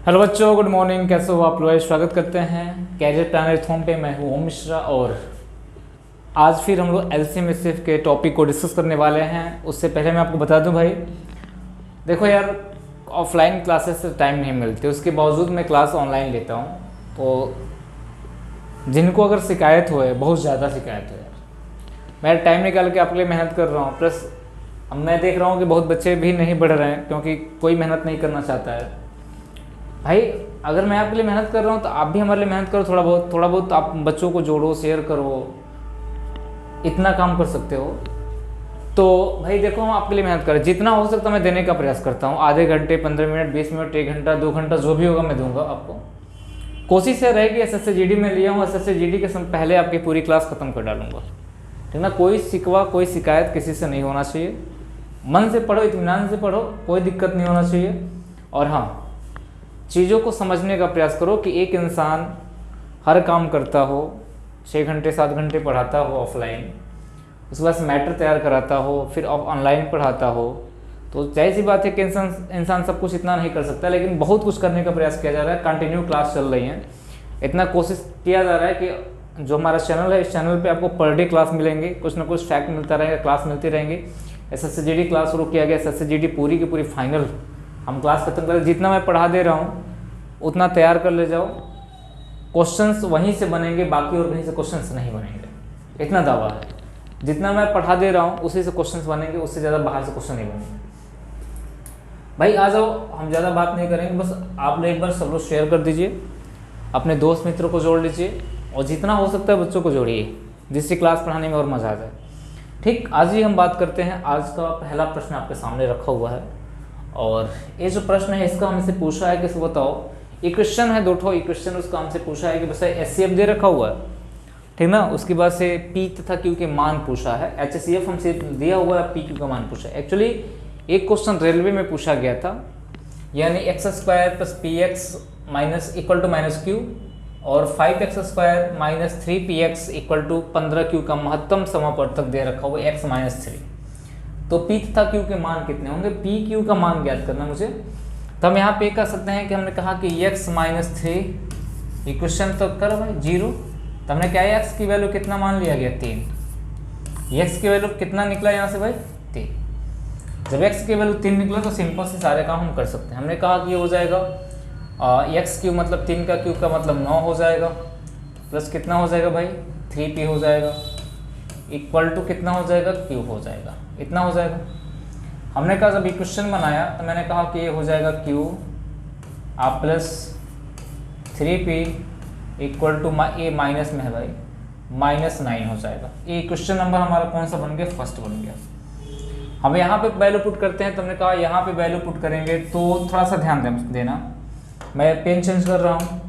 Hello बच्चों, good morning. कैसे हो आप लोग? स्वागत करते हैं कैरियर प्लानर होम पे। मैं हूँ ओम मिश्रा और आज फिर हम लोग एलसीएम एसएफ के टॉपिक को डिस्कस करने वाले हैं। उससे पहले मैं आपको बता दूं भाई, देखो यार, ऑफलाइन क्लासेस से टाइम नहीं मिलती, उसके बावजूद मैं क्लास ऑनलाइन लेता हूँ। तो जिनको अगर शिकायत हो, बहुत ज़्यादा शिकायत हो यार, मैं टाइम निकाल के आपके लिए मेहनत कर रहा हूँ। प्लस अब मैं देख रहा हूँ कि बहुत बच्चे भी नहीं बढ़ रहे हैं क्योंकि कोई मेहनत नहीं करना चाहता है। भाई अगर मैं आपके लिए मेहनत कर रहा हूँ तो आप भी हमारे लिए मेहनत करो, थोड़ा बहुत आप बच्चों को जोड़ो, शेयर करो, इतना काम कर सकते हो। तो भाई देखो, हम आपके लिए मेहनत करें, जितना हो सकता मैं देने का प्रयास करता हूँ। आधे घंटे, 15 मिनट, 20 मिनट, 1 घंटा, 2 घंटा, जो भी होगा मैं दूंगा आपको। कोशिश ये रहेगी, SSC GD में लिया हूँ, SSC GD के पहले आपकी पूरी क्लास खत्म कर डालूंगा, ठीक ना। कोई शिकवा, कोई शिकायत किसी से नहीं होना चाहिए। मन से पढ़ो, इत्मीनान से पढ़ो, कोई दिक्कत नहीं होना चाहिए। और हाँ, चीज़ों को समझने का प्रयास करो कि एक इंसान हर काम करता हो, 6 घंटे 7 घंटे पढ़ाता हो ऑफलाइन, उसके बाद मैटर तैयार कराता हो, फिर ऑनलाइन पढ़ाता हो, तो जाहिर सी बात है कि इंसान सब कुछ इतना नहीं कर सकता, लेकिन बहुत कुछ करने का प्रयास किया जा रहा है। कंटिन्यू क्लास चल रही है, इतना कोशिश किया जा रहा है कि जो हमारा चैनल है, इस चैनल पे आपको पर डे क्लास मिलेंगे, कुछ ना कुछ फैक्ट मिलता रहेगा, क्लास मिलती रहेंगी। SSC GD क्लास शुरू किया गया, SSC GD पूरी की पूरी फाइनल हम क्लास खत्म करें। जितना मैं पढ़ा दे रहा हूँ उतना तैयार कर ले जाओ, क्वेश्चंस वहीं से बनेंगे, बाकी और कहीं से क्वेश्चंस नहीं बनेंगे, इतना दावा है। जितना मैं पढ़ा दे रहा हूँ उसी से क्वेश्चंस बनेंगे, उससे ज़्यादा बाहर से क्वेश्चन नहीं बनेंगे। भाई आ जाओ, हम ज़्यादा बात नहीं करेंगे, बस आप लोग एक बार सब लोग शेयर कर दीजिए, अपने दोस्त मित्रों को जोड़ लीजिए, और जितना हो सकता है बच्चों को जोड़िए, जिससे क्लास पढ़ाने में और मज़ा आ जाए। ठीक, आज ही हम बात करते हैं। आज का पहला प्रश्न आपके सामने रखा हुआ है, और ये जो प्रश्न है इसका हमसे पूछा है कि बताओ, इक्वेशन है, 2 इक्वेशन, उसका हमसे पूछा है कि बस HCF दे रखा हुआ है, ठीक ना। उसके बाद से P तथा Q के मान पूछा है। HCF हमसे दिया हुआ है, PQ का मान पूछा है। एक्चुअली एक क्वेश्चन रेलवे में पूछा गया था, यानी x² + px -= -q और 5x² - 3px = 15q का महत्तम समापवर्तक दे रखा हुआ x - 3। तो P तथा Q के मान कितने होंगे? PQ का मान ज्ञात करना मुझे। तो हम यहाँ पे कर सकते हैं कि हमने कहा कि x - 3 इक्वेशन तो करो भाई 0। तो हमने क्या है, x की वैल्यू कितना मान लिया गया? 3। x की वैल्यू कितना निकला यहाँ से भाई? 3। जब x की वैल्यू 3 निकला तो सिंपल से सारे काम हम कर सकते हैं। हमने कहा कि ये हो जाएगा x³ मतलब 3 का क्यूब का मतलब 9 हो जाएगा, प्लस कितना हो जाएगा भाई? 3p हो जाएगा, इक्वल टू कितना हो जाएगा? q हो जाएगा, इतना हो जाएगा। हमने कहा जब इक्वेशन बनाया तो मैंने कहा कि ये हो जाएगा q आप plus 3p equal to a minus में है भाई -9 हो जाएगा। ये क्वेश्चन नंबर हमारा कौन सा बन गया? फर्स्ट बन गया। हम यहाँ पे वैल्यू पुट करते हैं, तो हमने कहा यहाँ पे वैल्यू पुट करेंगे तो थोड़ा सा ध्यान देना, मैं पेन चेंज कर रहा हूँ।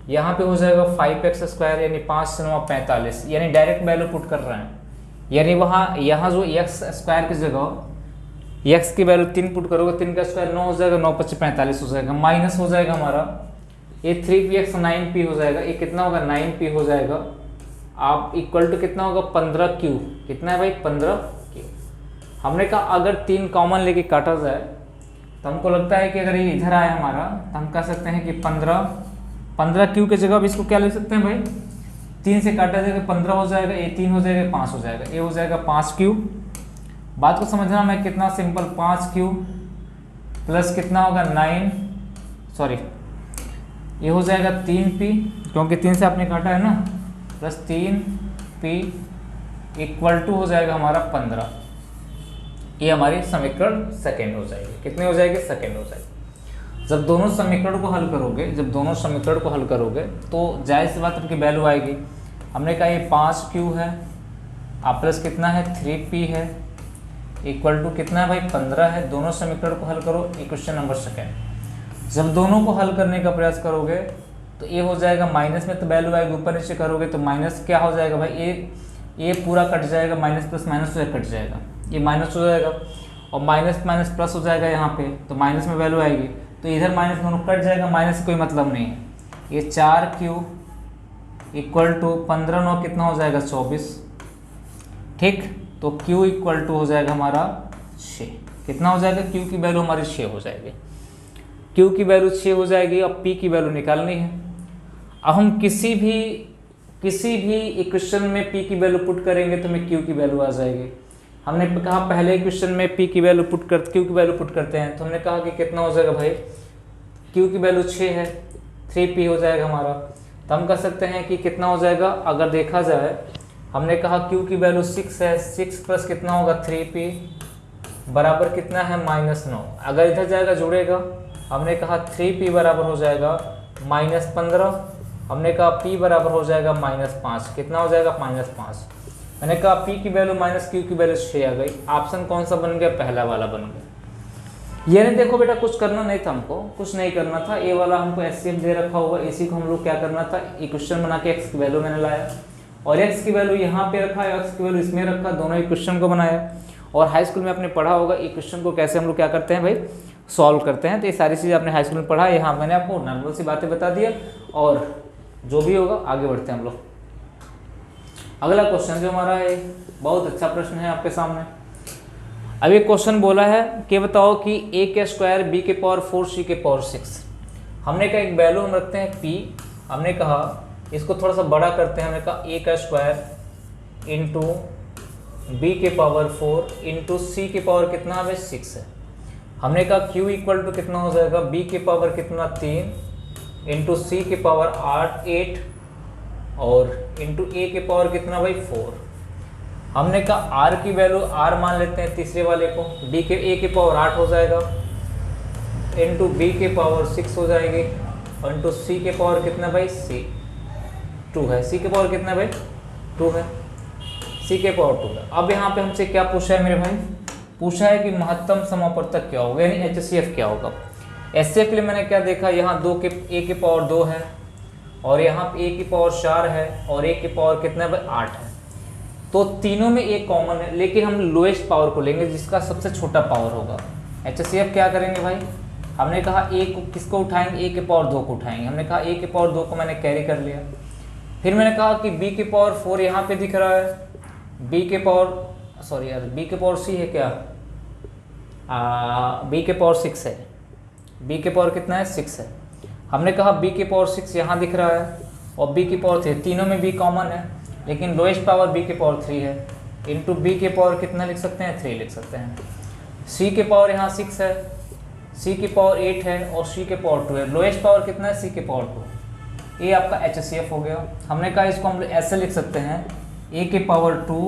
यहाँ पे हो जाएगा 5x² यानी 5 × 9 = 45, यानी डायरेक्ट वैल्यू पुट कर रहे हैं, यानी यहाँ जो x² की जगह x की वैल्यू 3 पुट करोगे, 3 का स्क्वायर 9 हो जाएगा, 9 × 5 = 45 हो जाएगा, माइनस हो जाएगा हमारा ये 3px 9p हो जाएगा, ये कितना होगा? 9p हो जाएगा। आप इक्वल टू कितना होगा? 15q। कितना है भाई? 15q। हमने कहा अगर 3 कॉमन लेके काटा जाए तो हमको लगता है कि अगर ये इधर आए हमारा, तो हम कह सकते हैं कि 15q की जगह अब इसको क्या ले सकते हैं भाई? 3 से काटा जाएगा 15 हो जाएगा, ये 3 हो जाएगा, 5 हो जाएगा, ये हो जाएगा 5q। बात को समझना, मैं कितना सिंपल, 5q प्लस कितना होगा? 9, सॉरी ये हो जाएगा 3p, क्योंकि 3 से आपने काटा है ना, प्लस 3p इक्वल टू हो जाएगा हमारा 15। ये हमारी समीकरण सेकेंड हो जाएगी। कितनी हो जाएगी? सेकेंड हो जाएगी। जब दोनों समीकरण को हल करोगे, तो जाहिर सी बात आपकी वैल्यू आएगी। हमने कहा ये 5q है, आप प्लस कितना है? 3p है, इक्वल टू कितना है भाई? 15 है। दोनों समीकरण को हल करो, इक्वेशन नंबर सेकेंड। जब दोनों को हल करने का प्रयास करोगे तो ये हो जाएगा माइनस में, तो वैल्यू आएगी, ऊपर नीचे करोगे तो माइनस क्या हो जाएगा भाई? ये पूरा कट जाएगा, माइनस प्लस माइनस से कट जाएगा, ये माइनस हो जाएगा, और माइनस माइनस प्लस हो जाएगा यहाँ पे, तो माइनस में वैल्यू आएगी, तो इधर माइनस दोनों कट जाएगा, माइनस से कोई मतलब नहीं है। ये 4q इक्वल टू 15 9 कितना हो जाएगा? 24। ठीक, तो q इक्वल टू हो जाएगा हमारा 6। कितना हो जाएगा? q की वैल्यू हमारी 6 हो जाएगी। Q की वैल्यू 6 हो जाएगी, अब P की वैल्यू निकालनी है। अब हम किसी भी इक्वेशन में P की वैल्यू पुट करेंगे तो हमें Q की वैल्यू आ जाएगी। हमने कहा पहले इक्वेशन में Q की वैल्यू पुट करते हैं, तो हमने कहा कि कितना हो जाएगा भाई, Q की वैल्यू 6 है, 3P हो जाएगा हमारा। तो हम कह सकते हैं कि कितना हो जाएगा, अगर देखा जाए हमने कहा Q की वैल्यू 6 है, 6 प्लस कितना होगा 3P बराबर कितना है -9। अगर इधर जाएगा जुड़ेगा, हमने कहा 3P बराबर हो जाएगा -15, हमने कहा P बराबर हो जाएगा -5, कितना हो जाएगा -5। मैंने कहा P की वैल्यू -Q की वैल्यू 6 आ गई। ऑप्शन कौन सा बन गया, पहला वाला बन गया। ये नहीं देखो बेटा, कुछ करना नहीं था, हमको कुछ नहीं करना था, ए वाला हमको एचसीएफ दे रखा होगा, इसी को हम लोग क्या करना था, इक्वेशन बना के एक्स की वैल्यू मैंने लाया और एक्स की वैल्यू यहाँ पे रखा, एक्स की वैल्यू इसमें रखा, दोनों इक्वेशन को बनाया। और हाई स्कूल में आपने पढ़ा होगा इक्वेशन को कैसे हम लोग क्या करते हैं भाई, सॉल्व करते हैं। तो ये सारी चीज़ें आपने हाई स्कूल में पढ़ा, यहाँ मैंने आपको नॉर्मल सी बातें बता दिया और जो भी होगा आगे बढ़ते हैं हम लोग। अगला क्वेश्चन जो हमारा है, बहुत अच्छा प्रश्न है आपके सामने। अब एक क्वेश्चन बोला है कि बताओ कि a के स्क्वायर b के पावर 4 c के पावर 6। हमने कहा एक वैल्यू हम रखते हैं p, हमने कहा इसको थोड़ा सा बड़ा करते हैं, हमने कहा a का स्क्वायर इंटू b के पावर 4 इंटू c के पावर कितना है 6 है। हमने कहा q इक्वल टू कितना हो जाएगा, b के पावर कितना 3 इंटू c के पावर 8 और इंटू a के पावर कितना भाई 4। हमने कहा r की वैल्यू r मान लेते हैं तीसरे वाले को, b के a के पावर 8 हो जाएगा इंटू b के पावर 6 हो जाएगी और इंटू c के पावर कितना भाई 2 है, c के पावर कितना भाई 2 है, c के पावर 2 है। अब यहाँ पे हमसे क्या पूछा है मेरे भाई, पूछा है कि महत्तम समापवर्तक क्या होगा, यानी HCF क्या होगा। HCF के लिए मैंने क्या देखा, यहाँ a के पावर 2 है और यहाँ a की पावर 4 है और a की पावर कितना भाई 8 है। तो तीनों में एक कॉमन है, लेकिन हम लोएस्ट पावर को लेंगे जिसका सबसे छोटा पावर होगा। HCF क्या करेंगे भाई, हमने कहा a को किसको उठाएंगे, a के पावर 2 को उठाएंगे। हमने कहा a के पावर 2 को मैंने कैरी कर लिया। फिर मैंने कहा कि b के पावर 4 यहाँ पे दिख रहा है, b के पावर सॉरी यार b के पावर c है क्या, b के पावर 6 है, b के पावर कितना है 6 है। हमने कहा b के पावर 6 यहाँ दिख रहा है और b की पावर 3, तीनों में b कॉमन है, लेकिन लोएस्ट पावर b के पावर 3 है इंटू b के पावर कितना लिख सकते हैं 3 लिख सकते हैं। c के पावर यहाँ 6 है, c की पावर 8 है और c के पावर 2 है। लोएस्ट पावर कितना है c के पावर 2। ये आपका HCF हो गया। हमने कहा इसको हम ऐसे लिख सकते हैं a के पावर 2,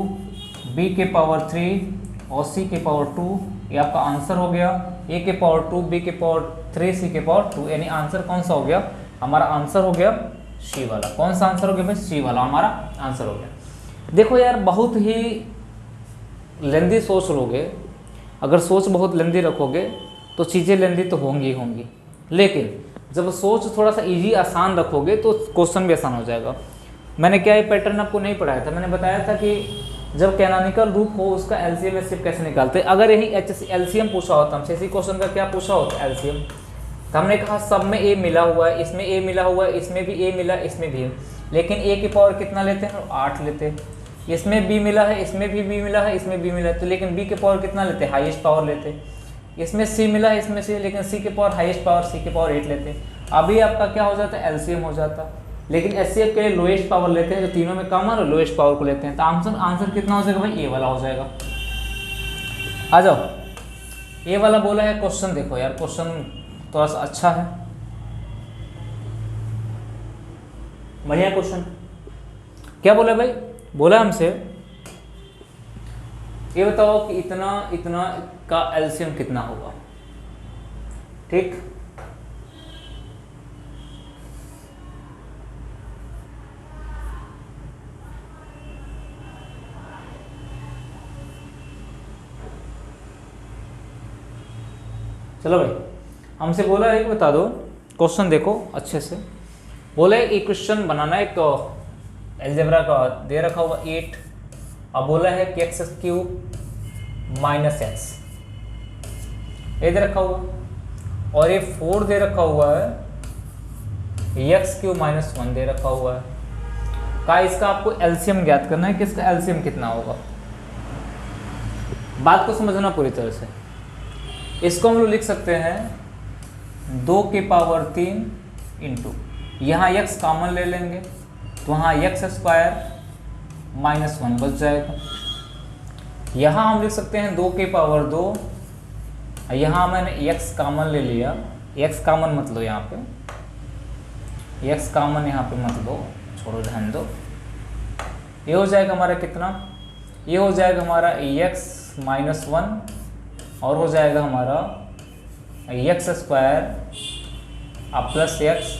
b के पावर 3 और c के पावर 2। ये आपका आंसर हो गया, a के पावर 2, b के पावर 3, c के पावर 2। यानी आंसर कौन सा हो गया, हमारा आंसर हो गया सी वाला। कौन सा आंसर हो गया भाई, सी वाला हमारा आंसर हो गया। देखो यार बहुत ही लेंदी सोच लोगे, अगर सोच बहुत लेंदी रखोगे तो चीज़ें लेंदी तो होंगी ही होंगी, लेकिन जब सोच थोड़ा सा इजी आसान रखोगे तो क्वेश्चन भी आसान हो जाएगा। मैंने क्या ये पैटर्न आपको नहीं पढ़ाया था, मैंने बताया था कि जब कैनोनिकल रूप हो उसका एलसीएम एचसीएफ कैसे निकालते हैं। अगर यही एलसीएम पूछा होता हमसे, इसी क्वेश्चन का क्या पूछा होता एलसीएम, तो हमने कहा सब में ए मिला हुआ है, इसमें ए मिला हुआ है, इसमें भी ए मिला, इसमें भी है, लेकिन ए की पावर कितना लेते हैं 8 लेते हैं। इसमें बी मिला है, इसमें भी बी मिला है, इसमें बी मिला है, तो लेकिन बी के पावर कितना लेते हैं हाईएस्ट पावर लेते हैं। इसमें सी मिला है, इसमें सी, लेकिन सी के पावर हाईएस्ट पावर सी के पावर 8 लेते हैं। अभी आपका क्या हो जाता है एलसीएम हो जाता, लेकिन एचसीएफ के लिए लोएस्ट पावर लेते हैं, जो तीनों में कॉमन और लोएस्ट पावर को लेते हैं। तो आंसर कितना हो जाएगा भाई, ए वाला हो जाएगा। आ जाओ, ए वाला बोला है क्वेश्चन, देखो यार क्वेश्चन थोड़ा सा अच्छा है, बढ़िया क्वेश्चन। क्या बोला भाई, बोला हमसे ये बताओ कि इतना इतना का एलसीएम कितना होगा। ठीक, चलो भाई, हमसे बोला है कि बता दो, क्वेश्चन देखो अच्छे से। बोला है इक्वेशन बनाना, एक एलजेब्रा का दे रखा हुआ 8, अब बोला है कि एक्स क्यूब माइनस एक्स ये दे रखा हुआ, और ये 4 दे रखा हुआ है, एक्स क्यूब माइनस 1 दे रखा हुआ है। का इसका आपको एलसीएम ज्ञात करना है कि इसका एलसीएम कितना होगा। बात को समझना पूरी तरह से। इसको हम लोग लिख सकते हैं 2 के पावर 3 इंटू, यहाँ x कॉमन ले लेंगे तो वहाँ x स्क्वायर माइनस 1 बच जाएगा। यहाँ हम लिख सकते हैं 2 के पावर 2, यहाँ मैंने x कॉमन ले लिया, x कॉमन मत लो यहाँ पे, x कॉमन यहाँ पे मत लो, छोड़ो ध्यान दो। ये हो जाएगा हमारा कितना, ये हो जाएगा हमारा x माइनस 1 और हो जाएगा हमारा x square plus x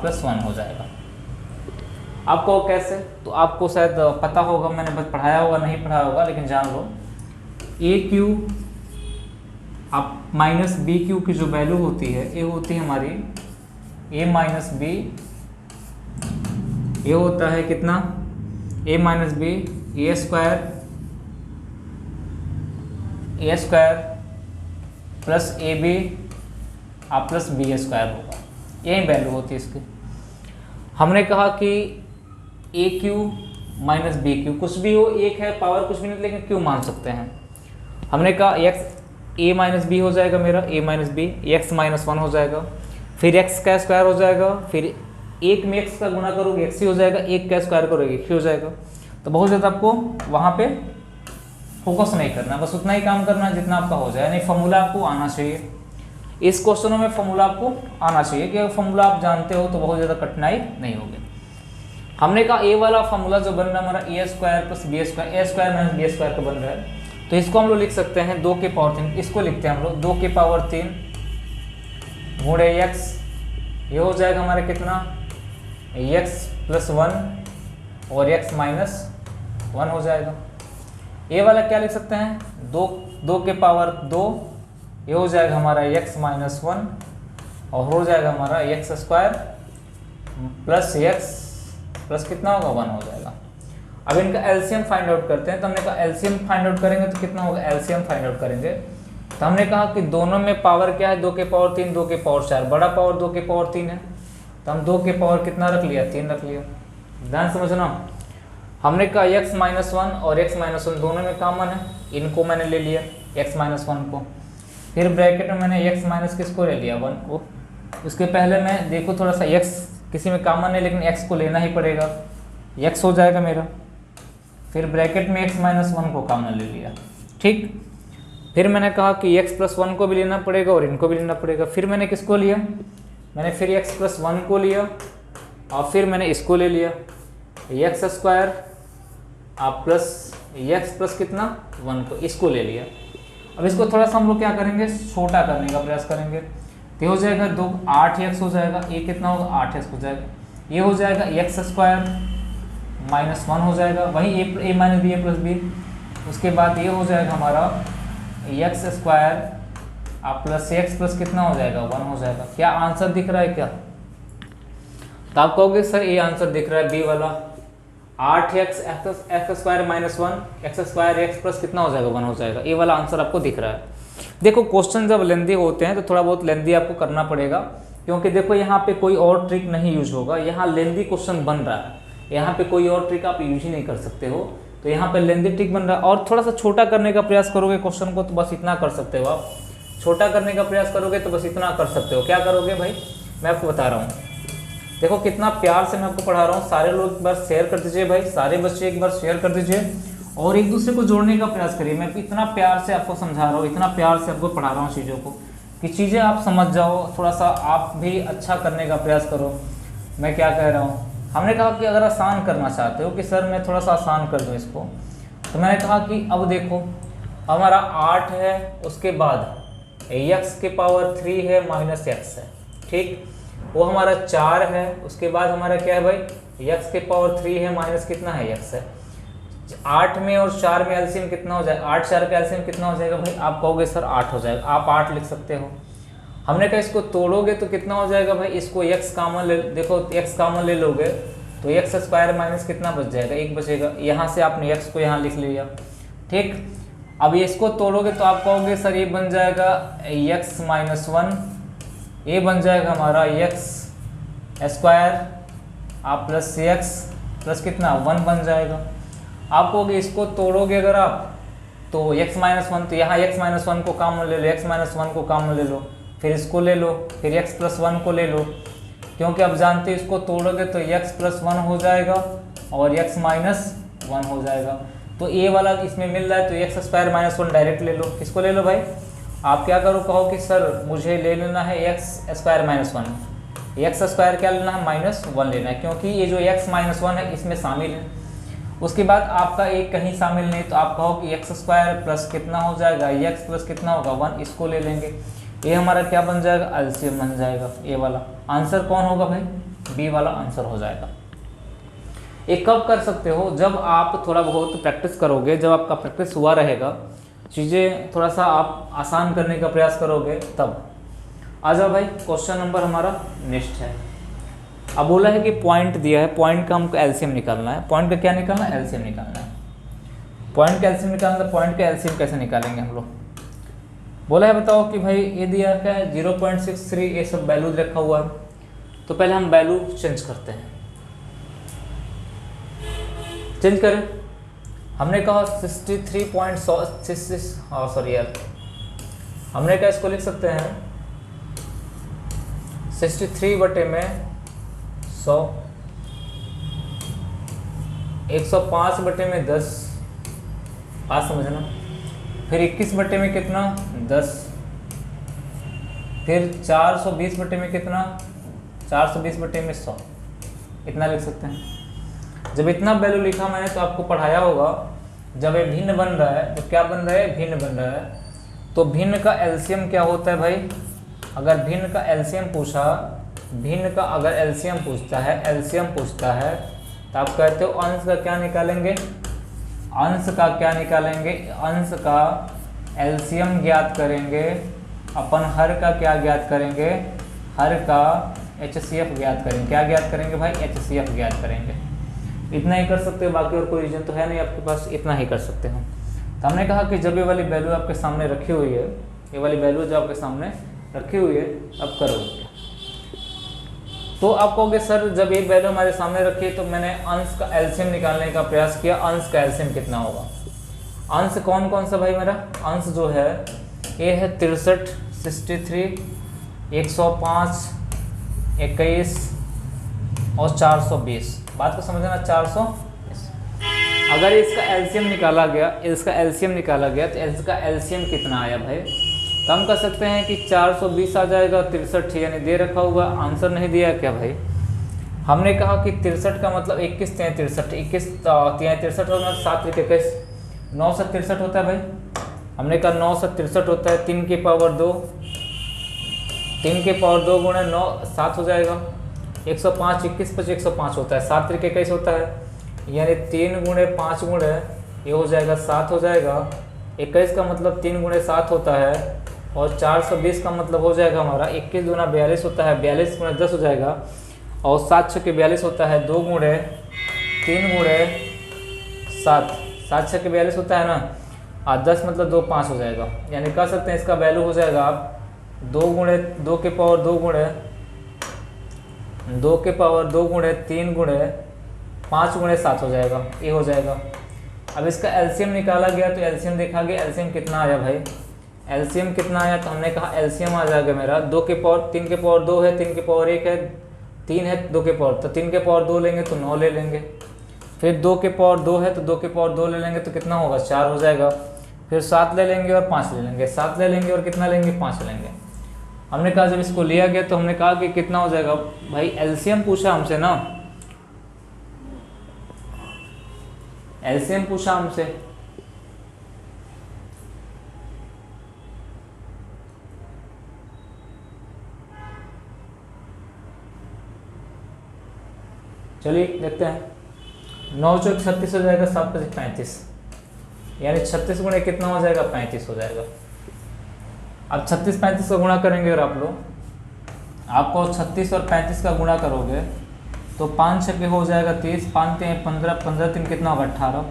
plus 1 हो जाएगा। आपको कैसे, तो आपको शायद पता होगा, मैंने बस पढ़ाया होगा, नहीं पढ़ाया होगा, लेकिन जान लो। ए क्यू आप माइनस बी क्यू की जो वैल्यू होती है, ये होती है हमारी ए माइनस बी, ये होता है कितना, A minus B, A square plus A B plus B square होगा, यही वैल्यू होती है इसकी। हमने कहा कि A cube minus B cube, कुछ भी हो, एक है पावर कुछ भी नहीं, लेकिन क्यू मान सकते हैं। हमने कहा एक्स ए माइनस बी हो जाएगा मेरा, ए माइनस बी, एक्स माइनस 1 हो जाएगा, फिर एक्स का स्क्वायर हो जाएगा, फिर एक में एक्स का गुना करोगे एक्स ही हो जाएगा, एक का स्क्वायर करोगे एक ही हो जाएगा। तो बहुत ज़्यादा आपको वहाँ पे फोकस नहीं करना, बस उतना ही काम करना जितना आपका हो जाए, यानी फॉर्मूला आपको आना चाहिए। इस क्वेश्चनों में फॉर्मूला आपको आना चाहिए कि अगर फॉर्मूला आप जानते हो तो बहुत ज़्यादा कठिनाई नहीं होगी। हमने कहा ए वाला फॉर्मूला जो बन रहा है हमारा ए स्क्वायर प्लस बी स्क्वायर, ए स्क्वायर माइनस बी स्क्वायर का बन रहा है, तो इसको हम लोग लिख सकते हैं 2 के पावर 3, इसको लिखते हैं हम लोग 2 के पावर 3 गुणे एक्स, ये हो जाएगा हमारे कितना, एक्स प्लस 1 और एक्स माइनस 1 हो जाएगा। ये वाला क्या लिख सकते हैं, 2 के पावर 2, ये हो जाएगा हमारा x माइनस 1 और हो जाएगा हमारा x square plus x plus कितना होगा 1 हो जाएगा। अब इनका एलसीएम फाइंड आउट करते हैं, तो हमने कहा एलसीएम फाइंड आउट करेंगे तो कितना होगा, एलसीएम फाइंड आउट करेंगे तो हमने कहा कि दोनों में पावर क्या है, 2 के पावर 3 2 के पावर 4, बड़ा पावर 2 के पावर 3 है, तो हम 2 के पावर कितना रख लिया, 3 रख लिया। ध्यान समझना, हमने कहा x माइनस 1 और x माइनस 1 दोनों में कॉमन है, इनको मैंने ले लिया x माइनस 1 को, फिर ब्रैकेट में मैंने x माइनस किसको ले लिया 1 को। उसके पहले मैं देखो थोड़ा सा x किसी में कॉमन है, लेकिन x को लेना ही पड़ेगा, x हो जाएगा मेरा, फिर ब्रैकेट में x माइनस 1 को कॉमन ले लिया, ठीक। फिर मैंने कहा कि x प्लस 1 को भी लेना पड़ेगा और इनको भी लेना पड़ेगा, फिर मैंने किसको लिया, मैंने फिर x प्लस 1 को लिया और फिर मैंने इसको ले लिया x square plus x plus कितना 1 को, इसको ले लिया। अब इसको थोड़ा सा हम लोग क्या करेंगे, छोटा करने का प्रयास करेंगे, तो हो जाएगा 8x हो जाएगा, ये कितना होगा 8x हो जाएगा, ये हो जाएगा एक्स स्क्वायर माइनस 1 हो जाएगा, वही ए माइनस बी ए प्लस बी। उसके बाद ये हो जाएगा हमारा x square plus x plus कितना हो जाएगा 1 हो जाएगा। क्या आंसर दिख रहा है क्या, तो आप कहोगे सर ये आंसर दिख रहा है बी वाला, 8x x square minus 1 x square x plus कितना हो जाएगा 1 हो जाएगा, ये वाला आंसर आपको दिख रहा है। देखो क्वेश्चन जब लेंदी होते हैं तो थोड़ा बहुत लेंदी आपको करना पड़ेगा, क्योंकि देखो यहाँ पे कोई और ट्रिक नहीं यूज होगा, यहाँ लेंदी क्वेश्चन बन रहा है, यहाँ पे कोई और ट्रिक आप यूज ही नहीं कर सकते हो, तो यहाँ पे लेंदी ट्रिक बन रहा है। और थोड़ा सा छोटा करने का प्रयास करोगे क्वेश्चन को तो बस इतना कर सकते हो आप, छोटा करने का प्रयास करोगे तो बस इतना कर सकते हो। क्या करोगे भाई, मैं आपको बता रहा हूँ, देखो कितना प्यार से मैं आपको पढ़ा रहा हूँ, सारे लोग एक बार शेयर कर दीजिए भाई, सारे बच्चे एक बार शेयर कर दीजिए और एक दूसरे को जोड़ने का प्रयास करिए। मैं इतना प्यार से आपको समझा रहा हूँ, इतना प्यार से आपको पढ़ा रहा हूँ चीज़ों को कि चीज़ें आप समझ जाओ, थोड़ा सा आप भी अच्छा करने का प्रयास करो। मैं क्या कह रहा हूँ, हमने कहा कि अगर आसान करना चाहते हो कि सर मैं थोड़ा सा आसान कर दूँ इसको, तो मैंने कहा कि अब देखो हमारा 8 है, उसके बाद एक्स के पावर 3 है माइनस एक्स है, ठीक, वो हमारा 4 है, उसके बाद हमारा क्या है भाई एक्स के पावर 3 है माइनस कितना है एक्स है। 8 में और 4 में एलसीएम कितना हो जाएगा, 8 4 का एलसीएम कितना हो जाएगा भाई, आप कहोगे सर 8 हो जाएगा, आप 8 लिख सकते हो। हमने कहा इसको तोड़ोगे तो कितना हो जाएगा भाई, इसको x कॉमन ले, देखो x कॉमन ले लोगे तो एक्स स्क्वायर माइनस कितना बच जाएगा, 1 बचेगा, यहाँ से आपने x को यहाँ लिख लिया, ठीक। अब इसको तोड़ोगे तो आप कहोगे सर ये बन जाएगा x माइनस 1, ये बन जाएगा हमारा x square plus x plus कितना 1 बन जाएगा। आप कहोगे इसको तोड़ोगे अगर आप तो x माइनस 1, तो यहाँ x माइनस 1 को कॉमन ले लो, x माइनस 1 को कॉमन ले लो, फिर इसको ले लो, फिर x प्लस 1 को ले लो, क्योंकि अब जानते हैं इसको तोड़ोगे तो x प्लस 1 हो जाएगा और x माइनस 1 हो जाएगा। तो a वाला इसमें मिल रहा है तो एक्स स्क्वायर माइनस 1 डायरेक्ट ले लो। किसको ले लो भाई? आप क्या करो, कहो कि सर मुझे ले लेना है x square minus 1। X square क्या लेना है? माइनस 1 लेना है, क्योंकि ये जो x माइनस 1 है इसमें शामिल है। उसके बाद आपका एक कहीं शामिल नहीं, तो आप कहो कि एक्स स्क्वायर प्लस कितना हो जाएगा, एक्स प्लस कितना होगा 1, इसको ले लेंगे। ये हमारा क्या बन जाएगा? एलसीएम बन जाएगा। ये वाला आंसर कौन होगा भाई? बी वाला आंसर हो जाएगा। ये कब कर सकते हो? जब आप थोड़ा बहुत प्रैक्टिस करोगे, जब आपका प्रैक्टिस हुआ रहेगा, चीज़ें थोड़ा सा आप आसान करने का प्रयास करोगे तब। आ जाओ भाई, क्वेश्चन नंबर हमारा नेक्स्ट है। अब बोला है कि पॉइंट दिया है, पॉइंट का हमको एलसीएम निकालना है। पॉइंट का क्या निकालना है? एलसीएम निकालना है। पॉइंट का एलसीएम निकालना है। पॉइंट का एलसीएम कैसे निकालेंगे हम लोग? बोला है बताओ कि भाई ये दिया क्या है 0.63, ये सब वैल्यू रखा हुआ है। तो पहले हम वैल्यू चेंज करते हैं। चेंज करें, हमने कहा 63.66, सॉरी यार, हमने क्या इसको लिख सकते हैं 63/100, 105/10, बात समझना। फिर 21 में कितना 10, फिर 420 में कितना 420 में 100, इतना लिख सकते हैं। जब इतना वैल्यू लिखा मैंने तो आपको पढ़ाया होगा, जब ये भिन्न बन रहा है तो क्या बन रहा है? भिन्न बन रहा है। तो भिन्न का एलसीएम क्या होता है भाई? अगर भिन्न का एलसीएम पूछा, भिन्न का अगर एलसीएम पूछता है, एलसीएम पूछता है, तो आप कहते हो अंश का क्या निकालेंगे? अंश का क्या निकालेंगे? अंश का एलसीएम ज्ञात करेंगे, अपन हर का क्या ज्ञात करेंगे? हर का एचसीएफ ज्ञात करेंगे। क्या ज्ञात करेंगे भाई? एचसीएफ ज्ञात करेंगे। इतना ही कर सकते हो, बाकी और कोई रीजन तो है नहीं आपके पास, इतना ही कर सकते हो। तो हमने कहा कि जब ये वाली वैल्यू आपके सामने रखी हुई है, ये वाली वैल्यू जो आपके सामने रखी हुई है, अब करोगे तो आप कहोगे सर जब ये वैल्यू हमारे सामने रखी है तो मैंने अंश का एलसीएम निकालने का प्रयास किया, अंश का एलसीएम कितना होगा? अंश कौन कौन सा भाई? मेरा अंश जो है ये है 63, 63, 105, 21 और 420। बात को समझना, 420। अगर इसका एलसीएम निकाला गया, इसका एलसीएम निकाला गया तो इसका एलसीएम कितना आया भाई? तो हम कह सकते हैं कि 420 आ जाएगा, 63 यानी दे रखा हुआ, आंसर नहीं दिया क्या भाई? हमने कहा कि 63 का मतलब 21 3 63, 21 3 63 होगा, 7 3 21, 9 से 63 होता है भाई। हमने कहा 9 से 63 होता है, 3 की पावर 2, 3 की पावर 2 गुणे 9 7 हो जाएगा। 105 21 5 105 होता है, 7 3 21 होता है, यानी 3 गुणे 5 गुणे ये हो जाएगा 7 हो जाएगा। 21 का मतलब 3 गुणे 7 होता है, और 420 का मतलब हो जाएगा हमारा 21 दूना 42 होता है, 42 गुणे 10 हो जाएगा, और 7 6 42 होता है, 2 गुणे 3 गुणे 7, 7 6 42 होता है ना, और 10 मतलब 2 5 हो जाएगा। यानी कह सकते हैं इसका वैल्यू हो जाएगा आप 2 गुणे 2 के पावर 2 गुणे 2 के पावर 2 गुणे 3 गुणे 5 गुणे 7 हो जाएगा, ये हो जाएगा। अब इसका एलसीएम निकाला गया तो एलसीएम देखा गया, एलसीएम कितना आया भाई? एलसीएम कितना आया? तो हमने कहा एलसीएम आ जाएगा मेरा 2 के पावर 3 के पावर 2 है, 3 के पावर 1 है, 3 है 2 के पावर, तो 3 के पावर 2 लेंगे तो 9 ले लेंगे। फिर 2 के पावर 2 है तो 2 के पावर 2 ले लेंगे तो कितना होगा? 4 हो जाएगा। फिर 7 ले लेंगे और 5 ले लेंगे, 7 ले लेंगे और कितना लेंगे? 5 लेंगे। हमने कहा जब इसको लिया गया तो हमने कहा कि कितना हो जाएगा भाई? एलसीएम पूछा हमसे ना, एलसीएम पूछा हमसे, चलिए देखते हैं। 9 चौक 36 हो जाएगा, 7 5 35, यानी 36 गुणे कितना हो जाएगा? 35 हो जाएगा। अब 36 35 का गुणा करेंगे और आप लोग, आपको 36 और 35 का गुणा करोगे तो 5 छक्के हो जाएगा 30, 5 3 15, 15 3 कितना होगा? 18,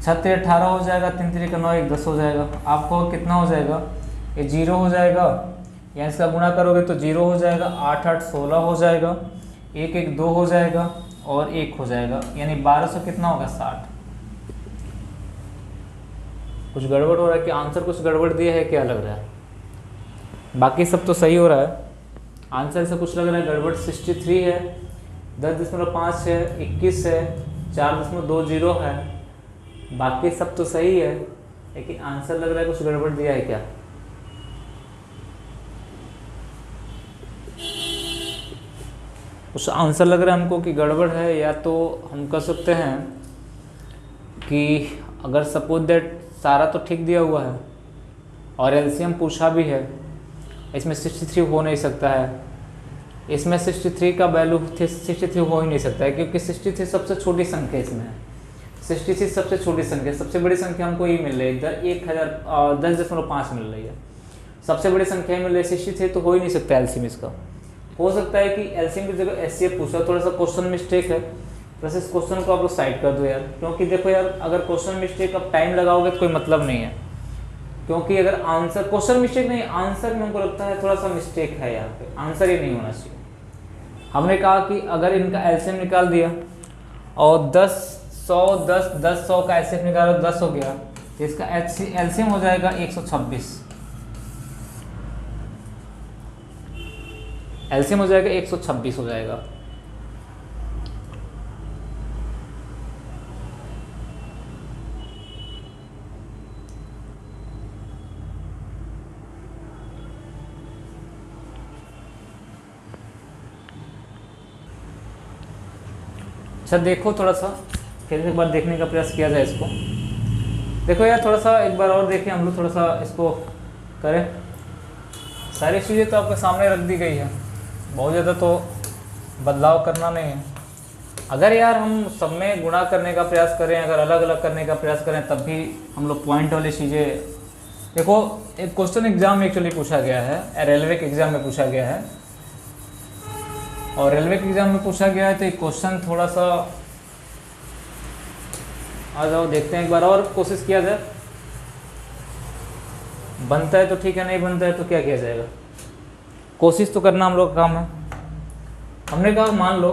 6 3 18 हो जाएगा, 3 3 का 9 1 10 हो जाएगा। आपको कितना हो जाएगा? ये 0 हो जाएगा, या इसका गुणा करोगे तो 0 हो जाएगा, 8 8 16 हो जाएगा, 1 1 2 हो जाएगा और 1 हो जाएगा, यानी 1200 कितना होगा? 60। कुछ गड़बड़ हो रहा है कि आंसर कुछ गड़बड़ दिया है, क्या लग रहा है? बाकी सब तो सही हो रहा है। आंसर से कुछ लग रहा है गड़बड़। 63 है, 10.5 है, 21 है, 4.20 है, बाकी सब तो सही है, लेकिन आंसर लग रहा है कुछ गड़बड़ दिया है क्या। कुछ आंसर लग रहा है हमको कि गड़बड़ है, या तो हम कह सकते हैं कि अगर सपोज दैट सारा तो ठीक दिया हुआ है और एलसीएम पूछा भी है, इसमें 63 हो नहीं सकता है, इसमें 63 का वैल्यू 63 हो ही नहीं सकता है, क्योंकि 63 सबसे छोटी संख्या इसमें है। 63 सबसे छोटी संख्या, सबसे बड़ी संख्या हमको ये मिल रही है 10.5 मिल रही है, सबसे बड़ी संख्या मिल रही है 63, तो हो ही नहीं सकता एलसीएम इसका। हो सकता है कि एलसीएम की जगह एचसीएफ पूछा, थोड़ा सा क्वेश्चन मिस्टेक है, बस इस क्वेश्चन को आप लोग साइड कर दो यार, क्योंकि देखो यार अगर क्वेश्चन मिस्टेक अब टाइम लगाओगे तो कोई मतलब नहीं है, क्योंकि अगर आंसर क्वेश्चन मिस्टेक नहीं, आंसर में हमको लगता है थोड़ा सा मिस्टेक है यहाँ पे, आंसर ही नहीं होना चाहिए। हमने कहा कि अगर इनका एलसीएम निकाल दिया और 10, 100, 10, 10, 100 का एलसीएम निकालो 10 हो गया, तो इसका एलसीएम हो जाएगा 126, एलसीएम हो जाएगा 126 हो जाएगा। अच्छा देखो थोड़ा सा फिर एक बार देखने का प्रयास किया जाए इसको। देखो यार थोड़ा सा एक बार और देखें हम लोग, थोड़ा सा इसको करें। सारी चीज़ें तो आपके सामने रख दी गई है, बहुत ज़्यादा तो बदलाव करना नहीं है। अगर यार हम सब में गुणा करने का प्रयास करें, अगर अलग अलग करने का प्रयास करें, तब भी हम लोग पॉइंट वाली चीज़ें। देखो एक क्वेश्चन एग्जाम में एक्चुअली पूछा गया है, रेलवे के एग्ज़ाम में पूछा गया है, और रेलवे के एग्ज़ाम में पूछा गया है, तो एक क्वेश्चन थोड़ा सा आ जाओ देखते हैं एक बार और कोशिश किया जाए। बनता है तो ठीक है, नहीं बनता है तो क्या किया जाएगा, कोशिश तो करना हम लोग का काम है। हमने कहा मान लो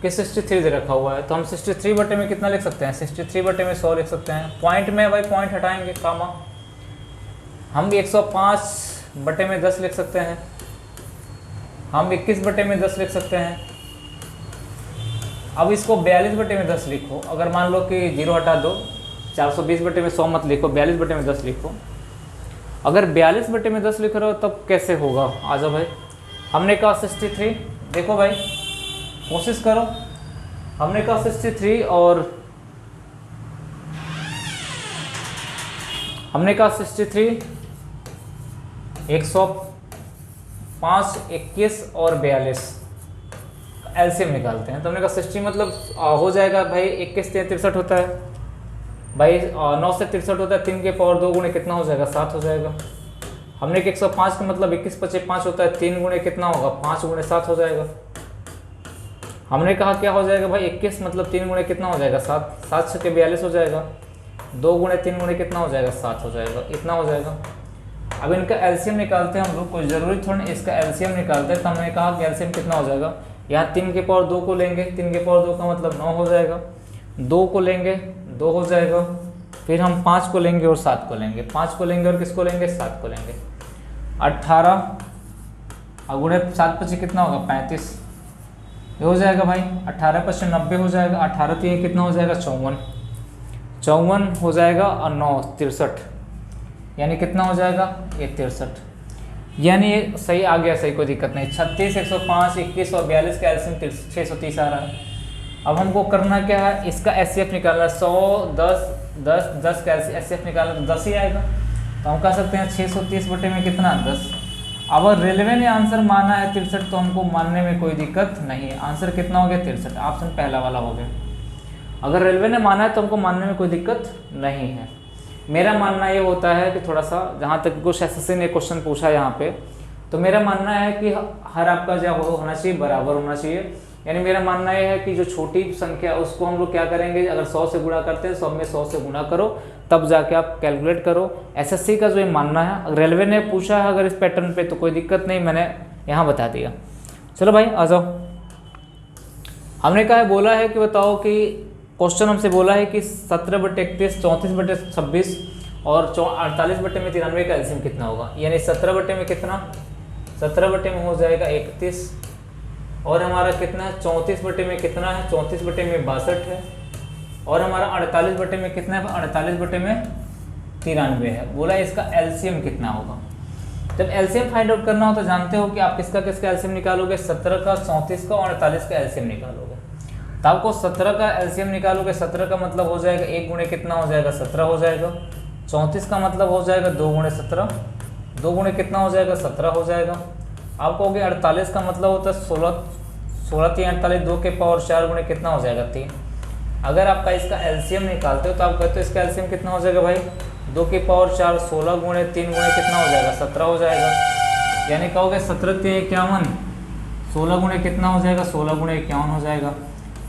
कि 63 दे रखा हुआ है, तो हम 63 बटे में कितना लिख सकते हैं, 63 बटे में 100 लिख सकते हैं। पॉइंट में भाई पॉइंट हटाएंगे कामा, हम 105 बटे में 10 लिख सकते हैं, हम 21 बटे में 10 लिख सकते हैं। अब इसको 42 बटे में 10 लिखो, अगर मान लो कि 0 हटा दो, 420 बटे में 100 मत लिखो, 42 बटे में 10 लिखो। अगर 42 बटे में 10 लिख रहे हो तब कैसे होगा, आ जाओ भाई। हमने कहा 63, देखो भाई कोशिश करो, हमने कहा 63 और हमने कहा 63, 105, 21 और 42 एलसीएम निकालते हैं। तो हमने कहा 60 मतलब हो जाएगा भाई, 21 से 63 होता है भाई, 9 से 63 होता है, 3 के पावर 2 गुणे कितना हो जाएगा, 7 हो जाएगा। हमने कि 105 का मतलब 21 × 5 5 होता है, 3 गुणे कितना होगा, 5 गुणे 7 हो जाएगा। हमने कहा क्या हो जाएगा भाई, 21 मतलब 3 गुणे कितना हो जाएगा, 7, 7 × 42 हो जाएगा, 2 गुणे 3 गुणे कितना हो जाएगा, 7 हो जाएगा, इतना हो जाएगा। अब इनका एलसीएम निकालते हैं हम लोग, कोई ज़रूरी थोड़ा नहीं इसका एलसीएम निकालते हैं। तो हमने कहा कि एलसीएम कितना हो जाएगा, यहाँ 3 के पावर 2 को लेंगे, 3 के पावर 2 का मतलब 9 हो जाएगा, 2 को लेंगे 2 हो जाएगा, फिर हम 5 को लेंगे और 7 को लेंगे, 5 को लेंगे और किसको लेंगे, 7 को लेंगे। 18 और गुणे 7 × 5 कितना होगा, 35, ये हो जाएगा भाई। 18 × 5 90 हो जाएगा, 18 3 कितना हो जाएगा, 54, 54 हो जाएगा, और 9 63, यानी कितना हो जाएगा, ये 63, यानी ये सही आ गया, सही कोई दिक्कत नहीं। 36, 105, 21 और 42 का एलसीएम 630 आ रहा है। अब हमको करना क्या है, इसका एचसीएफ निकालना है, 100, 10, 10, 10 का एचसीएफ निकालना तो 10 ही आएगा। तो हम कह सकते हैं 630 बटे में कितना, 10। अब रेलवे ने आंसर माना है 63, तो हमको मानने में कोई दिक्कत नहीं है। आंसर कितना हो गया, 63, ऑप्शन पहला वाला हो गया। अगर रेलवे ने माना है तो हमको मानने में कोई दिक्कत नहीं है। मेरा मानना ये होता है कि थोड़ा सा, जहाँ तक कुछ एसएससी ने क्वेश्चन पूछा यहाँ पे, तो मेरा मानना है कि हर आपका जो होना चाहिए बराबर होना चाहिए। यानी मेरा मानना ये है कि जो छोटी संख्या उसको हम लोग क्या करेंगे, अगर 100 से गुणा करते हैं, 100 में 100 से गुणा करो, तब जाके आप कैलकुलेट करो। एसएससी का जो ये मानना है, रेलवे ने पूछा है अगर इस पैटर्न पे तो कोई दिक्कत नहीं, मैंने यहाँ बता दिया। चलो भाई आ जाओ। हमने कहा है, बोला है कि बताओ कि क्वेश्चन हमसे बोला है कि 17 बटे 31, 34 बटे 26 और 48/93 का एलसीएम कितना होगा, यानी 17 बटे में कितना, 17 बटे में हो जाएगा 31, और हमारा कितना है 34 बटे में कितना है, 34 बटे में 62 है, और हमारा 48 बटे में कितना है, 48 बटे में 93 है। बोला इसका एलसीएम कितना होगा। जब एलसीएम फाइंड आउट करना हो तो जानते हो कि आप किसका किसका एलसीएम निकालोगे, 17 का, 34 का और 48 का एलसीएम निकालोगे। तो आपको 17 का एलसीएम निकालोगे, 17 का मतलब हो जाएगा 1 गुणे कितना हो जाएगा, 17 हो जाएगा। 34 का मतलब हो जाएगा 2 गुणे 17, 2 गुणे कितना हो जाएगा, 17 हो जाएगा। आप कहोगे 48 का मतलब होता है 16, 16 3 48, 2 के पावर 4 गुणे कितना हो जाएगा, 3। अगर आपका इसका एलसीएम निकालते हो तो आप कहते हो इसका एलसीएम कितना हो जाएगा भाई, 2 के पावर 4, 16 गुणे 3 गुणे कितना हो जाएगा, 17 हो जाएगा। यानी कहोगे 17 3 51, 16 गुणे कितना हो जाएगा, 16 गुणे 51 हो जाएगा।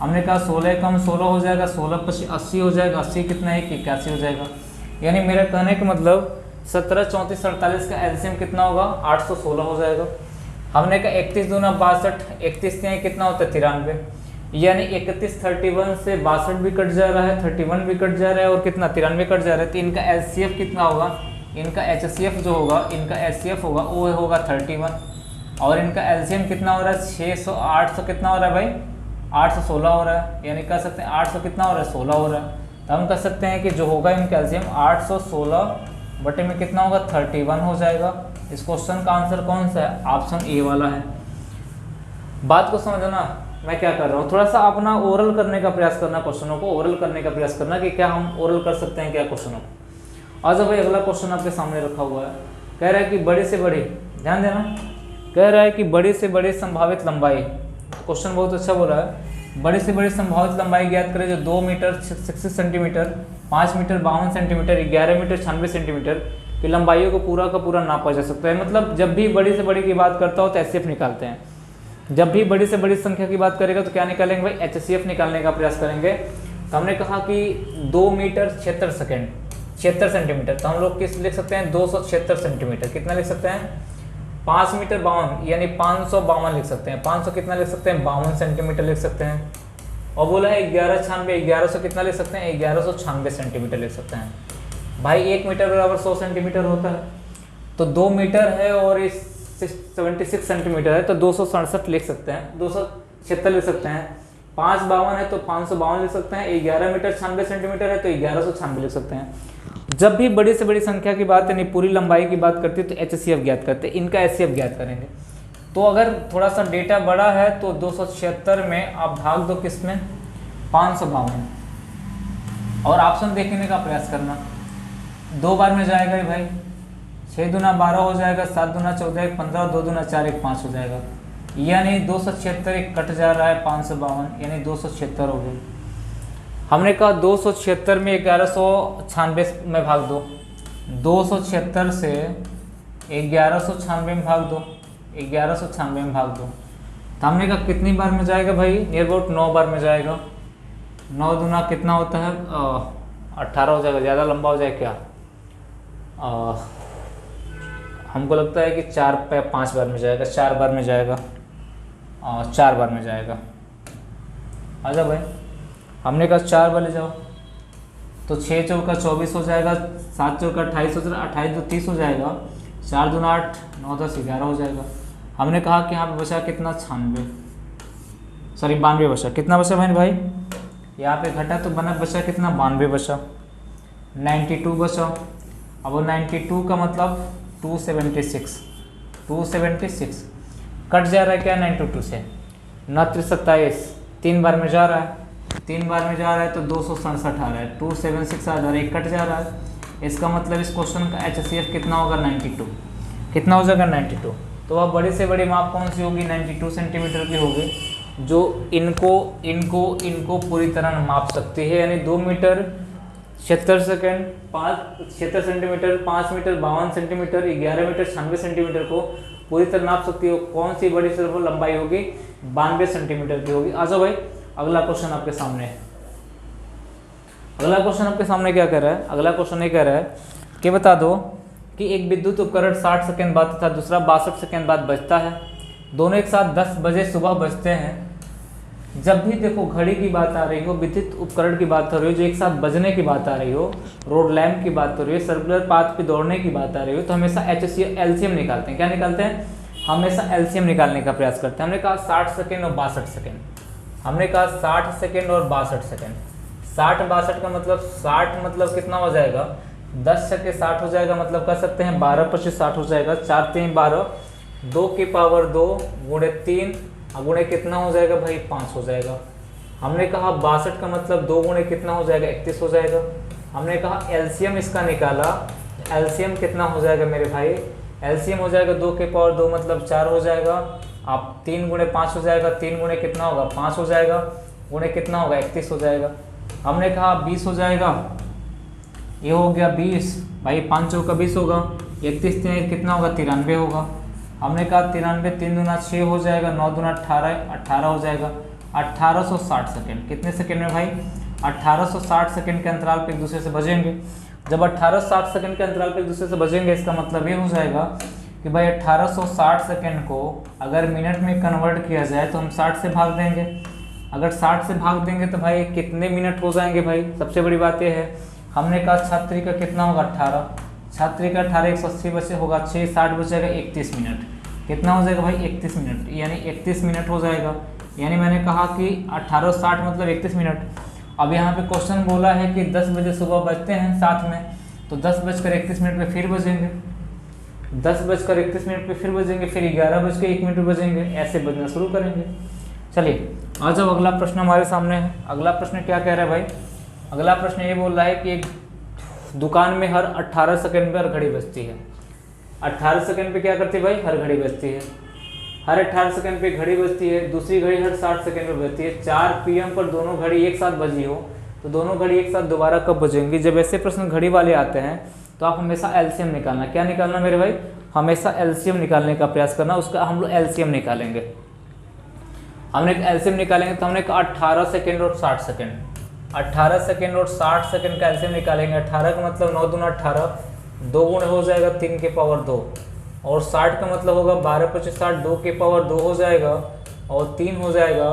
हमने कहा 16 कम 16 हो जाएगा, 16 + 80 हो जाएगा, 80 कितना है, 81 हो जाएगा। यानी मेरा कहने का मतलब 17 34 48 का एलसीएम कितना होगा, 816 हो जाएगा। हमने कहा 31 दूना 62, 31 3 कितना होता है, 93। यानी 31 31 से 62 भी कट जा रहा है, 31 भी कट जा रहा है, और कितना 93 कट जा रहा है। तो इनका एचसीएफ कितना होगा, इनका एचसीएफ जो होगा, इनका एचसीएफ होगा वो होगा 31, और इनका एलसीएम कितना हो रहा है, 600 800 कितना हो रहा है भाई, 816 हो रहा है। यानी कह सकते हैं 800 कितना हो रहा है, 16 हो रहा है। तो हम कह सकते हैं कि जो होगा इनका एलसीएम 816 बटे में कितना होगा, 31 हो जाएगा। इस क्वेश्चन का आंसर कौन सा है, ऑप्शन ए वाला है। बात को समझना, मैं क्या कर रहा हूँ, थोड़ा सा अपना ओरल करने का प्रयास करना, क्वेश्चनों को ओरल करने का प्रयास करना कि क्या हम ओरल कर सकते हैं क्या क्वेश्चनों को। आज भाई अगला क्वेश्चन आपके सामने रखा हुआ है, कह रहा है कि बड़े से बड़े, ध्यान देना, कह रहा है कि बड़े से बड़े संभावित लंबाई, क्वेश्चन बहुत अच्छा बोला है। बड़े से बड़ी संभावित लंबाई ज्ञात करें जो 2 metre 60 centimetre, 5 metre 52 centimetre, 11 metre 96 centimetre की लंबाइयों को पूरा का पूरा नापा जा सकता है। मतलब जब भी बड़ी से बड़ी की बात करता हो तो एचसीएफ निकालते हैं, जब भी बड़ी से बड़ी संख्या की बात करेगा तो क्या निकालेंगे भाई, एचसीएफ निकालने का प्रयास करेंगे। तो हमने कहा कि 2 मीटर 76 सेकेंड 76 सेंटीमीटर, तो हम लोग किस लिख सकते हैं, 276 सेंटीमीटर। कितना लिख सकते हैं, 5 मीटर 52 यानी 552 लिख सकते हैं। 500 कितना लिख सकते हैं, 52 सेंटीमीटर लिख सकते हैं। और बोला है 1196, 1100 कितना लिख सकते हैं, 1196 सेंटीमीटर लिख सकते हैं। भाई 1 मीटर बराबर 100 सेंटीमीटर होता है, तो 2 मीटर है और इस 76 सेंटीमीटर है, तो 267 लिख सकते हैं, 276 लिख सकते हैं। 552 है तो 552 लिख सकते हैं। 11 मीटर 96 सेंटीमीटर है तो 1196 लिख सकते हैं। जब भी बड़ी से बड़ी संख्या की बात यानी पूरी लंबाई की बात करती है तो एचसीएफ ज्ञात करते हैं, इनका एचसीएफ ज्ञात करेंगे। तो अगर थोड़ा सा डेटा बड़ा है तो 276 में आप भाग दो किस में, 552, और ऑप्शन देखने का प्रयास करना। 2 बार में जाएगा भाई, 6 दूना 12 हो जाएगा, 7 दूना 14 1 15, 2 दूना 4 1 5 हो जाएगा। यानी 276 एक कट जा रहा है, 552 यानी 276 हो गई। हमने कहा 276 में 1196 में भाग दो, 276 से 1196 में भाग दो, 1196 में भाग दो। तो हमने कहा कितनी बार में जाएगा भाई, नियर अबाउट 9 बार में जाएगा। 9 दूना कितना होता है, 18 हो जाएगा। ज़्यादा लंबा हो जाए क्या, हमको लगता है कि 4 पे 5 बार में जाएगा, 4 बार में जाएगा, 4 बार में जाएगा। आजा भाई, हमने कहा 4 बार ले जाओ, तो 6 चौका 24 हो जाएगा, 7 चौका 28 हो जाएगा, 28 तो 30 हो जाएगा, 4 दूना 8, 9 10 11 हो जाएगा। हमने कहा कि यहाँ पे बचा कितना, 96, सॉरी 92 बचा। कितना बचा भाई, यहाँ पे घटा तो बना, बचा कितना, 92 बचा, 92 बचा। अब वो 92 का मतलब 276, 276 कट जा रहा है क्या 92 से, 9 27 3 बार में जा रहा है, 3 बार में जा रहा है तो 267 आ रहा है, 276 आ रहा है, एक कट जा रहा है। इसका मतलब इस क्वेश्चन का एचसीएफ कितना होगा, 92। कितना हो जाएगा, 92। तो वह बड़ी से बड़ी माप कौन सी होगी, 92 सेंटीमीटर की होगी, जो इनको पूरी तरह माप सकती है। यानी 2 metre 76 second, 76 centimetre, 5 metre 52 centimetre, 11 metre 96 centimetre को पूरी तरह नाप सकती है। कौन सी बड़ी से लंबाई होगी, 92 सेंटीमीटर की होगी। आ जाओ भाई, अगला क्वेश्चन आपके सामने। अगला क्वेश्चन आपके सामने क्या कह रहा है, अगला क्वेश्चन ये कह रहा है कि बता दो कि एक विद्युत उपकरण 60 सेकेंड बाद तथा दूसरा 62 सेकेंड बाद बजता है। दोनों एक साथ 10 बजे सुबह बजते हैं। जब भी देखो घड़ी की बात आ रही हो, विद्युत उपकरण की बात हो रही हो, जो एक साथ बजने की बात आ रही हो, रोड लैम्प की बात हो रही है, सर्कुलर पाथ पे दौड़ने की बात आ रही हो, तो हमेशा HCF एलसीएम निकालते हैं। क्या निकालते हैं? हमेशा एलसीएम निकालने का प्रयास करते हैं। हमने कहा 60 सेकेंड और 62 सेकेंड, हमने कहा 60 सेकेंड और 62 सेकेंड। 60-62 का मतलब 60 मतलब कितना हो जाएगा? 10 छक्के 60 हो जाएगा, मतलब कर सकते हैं 12-25 60 हो जाएगा। 4 3 12, 2 की पावर 2 गुणे 3 गुणे कितना हो जाएगा भाई? 5 हो जाएगा। हमने कहा 62 का मतलब 2 गुणे कितना हो जाएगा? 31 हो जाएगा। हमने कहा एलसीएम इसका निकाला, एलसीएम कितना हो जाएगा मेरे भाई? एलसीएम हो जाएगा 2 के पावर 2 मतलब 4 हो जाएगा। आप 3 गुणे 5 हो जाएगा, 3 गुणे कितना होगा? 5 हो जाएगा, गुणे कितना होगा? 31 हो जाएगा। हमने कहा 20 हो जाएगा, ये हो गया 20 भाई, 5 चौका 20 होगा, 31 3 कितना होगा? 93 होगा। हमने कहा 93 3 दूना 6 हो जाएगा, 9 दूना 18 18 हो जाएगा। 1860 सेकेंड, कितने सेकेंड में भाई? 1860 सेकेंड के अंतराल पे एक दूसरे से बजेंगे। जब 1860 सेकेंड के अंतराल पे एक दूसरे से बजेंगे, इसका मतलब ये हो जाएगा कि भाई 1860 सेकेंड को अगर मिनट में कन्वर्ट किया जाए तो हम 60 से भाग देंगे। अगर 60 से भाग देंगे तो भाई कितने मिनट हो जाएंगे भाई? सबसे बड़ी बात यह है, हमने कहा छात्री का कितना होगा? 18, छात्री का 18 180 बचे होगा, 6 60 बचेगा 31 मिनट। कितना हो जाएगा भाई? 31 मिनट, यानी 31 मिनट हो जाएगा। यानी मैंने कहा कि 1860 मतलब 31 मिनट। अब यहाँ पे क्वेश्चन बोला है कि 10 बजे सुबह बजते हैं साथ में, तो 10:31 पे फिर बजेंगे, 10:31 पे फिर बजेंगे, फिर 11:01 पे बजेंगे, ऐसे बजना शुरू करेंगे। चलिए आ जाओ, अगला प्रश्न हमारे सामने है। अगला प्रश्न क्या कह रहा है भाई? अगला प्रश्न ये बोल रहा है कि एक दुकान में हर 18 सेकंड पर घड़ी बजती है। 18 सेकंड पे क्या करती है भाई? हर घड़ी बजती है। हर 18 सेकंड पे घड़ी बजती है। दूसरी घड़ी हर 60 सेकंड पे बजती है। 4 PM पर दोनों घड़ी एक साथ बजी हो तो दोनों घड़ी एक साथ दोबारा कब बजेंगी? जब ऐसे प्रश्न घड़ी वाले आते हैं तो आप हमेशा एलसीएम निकालना। क्या निकालना मेरे भाई? हमेशा एलसीएम निकालने का प्रयास करना। उसका हम लोग एलसीएम निकालेंगे। हमने एलसीएम निकालेंगे तो हमने कहा 18 सेकेंड और 60 सेकेंड, 18 सेकेंड और 60 सेकेंड का एलसीएम निकालेंगे। 18 का मतलब 9 दूना 18, 2 गुणे हो जाएगा 3 के पावर 2, और 60 का मतलब होगा 12-25 60, 2 के पावर 2 हो जाएगा और 3 हो जाएगा,